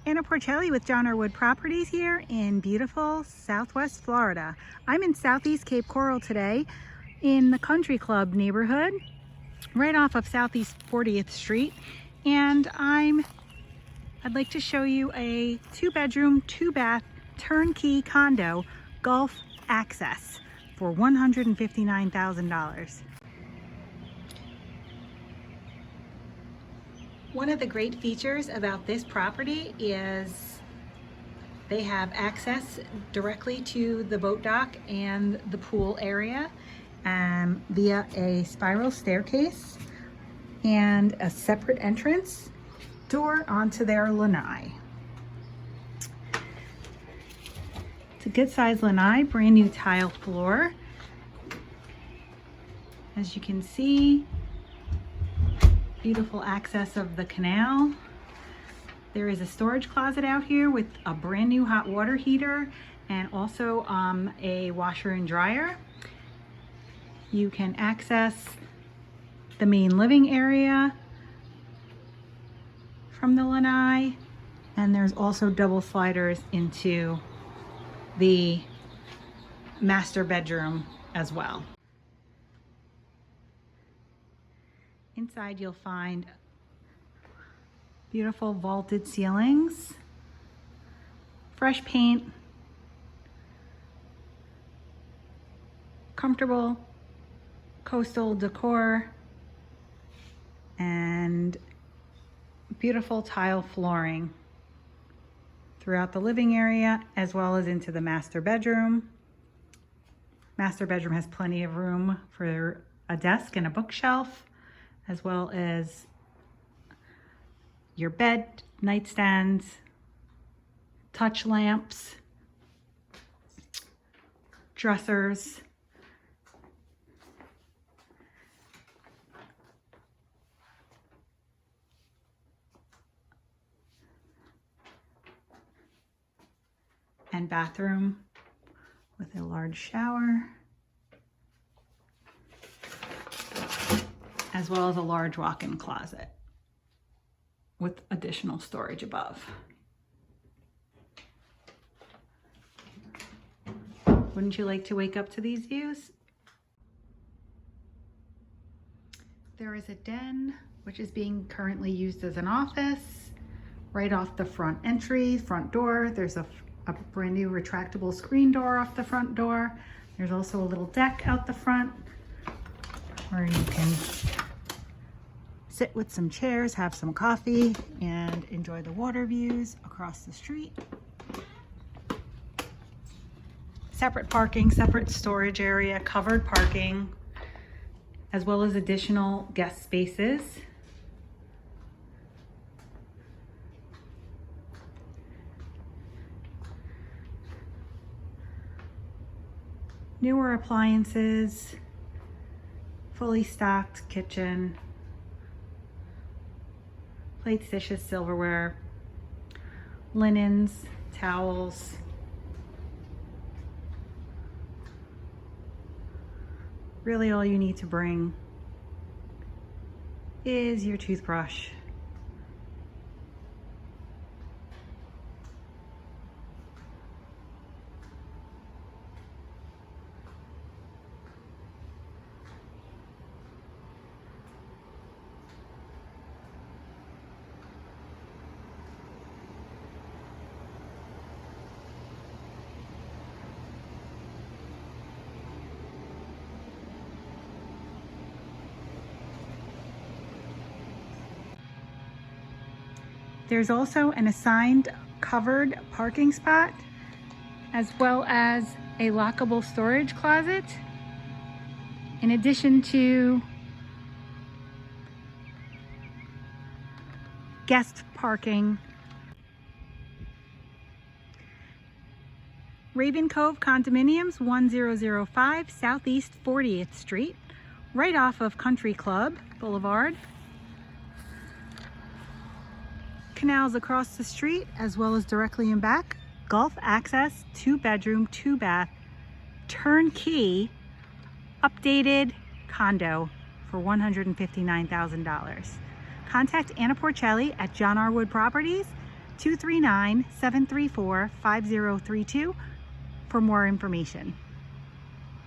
Anna Porcelli with John R. Wood Properties here in beautiful Southwest Florida. I'm in Southeast Cape Coral today in the Country Club neighborhood, right off of Southeast 40th Street. And I'd like to show you a 2-bedroom, 2-bath, turnkey condo, Gulf access for $159,000. One of the great features about this property is they have access directly to the boat dock and the pool area via a spiral staircase and a separate entrance door onto their lanai. It's a good size lanai, brand new tile floor. As you can see, beautiful access of the canal. There is a storage closet out here with a brand new hot water heater and also a washer and dryer. You can access the main living area from the lanai, and there's also double sliders into the master bedroom as well. Inside you'll find beautiful vaulted ceilings, fresh paint, comfortable coastal decor, and beautiful tile flooring throughout the living area as well as into the master bedroom. Master bedroom has plenty of room for a desk and a bookshelf, as well as your bed, nightstands, touch lamps, dressers, and bathroom with a large shower, as well as a large walk-in closet with additional storage above. Wouldn't you like to wake up to these views? There is a den, which is being currently used as an office. Right off the front door, there's a brand new retractable screen door off the front door. There's also a little deck out the front where you can sit with some chairs, have some coffee, and enjoy the water views across the street. Separate parking, separate storage area, covered parking, as well as additional guest spaces. Newer appliances, fully stocked kitchen, plates, dishes, silverware, linens, towels, really all you need to bring is your toothbrush, There's also an assigned covered parking spot, as well as a lockable storage closet, in addition to guest parking. Raven Cove Condominiums, 1005 Southeast 40th Street, right off of Country Club Boulevard. Canals across the street, as well as directly in back. Gulf access, 2-bedroom, 2-bath, turnkey, updated condo for $159,000. Contact Anna Porcelli at John R. Wood Properties 239-734-5032 for more information.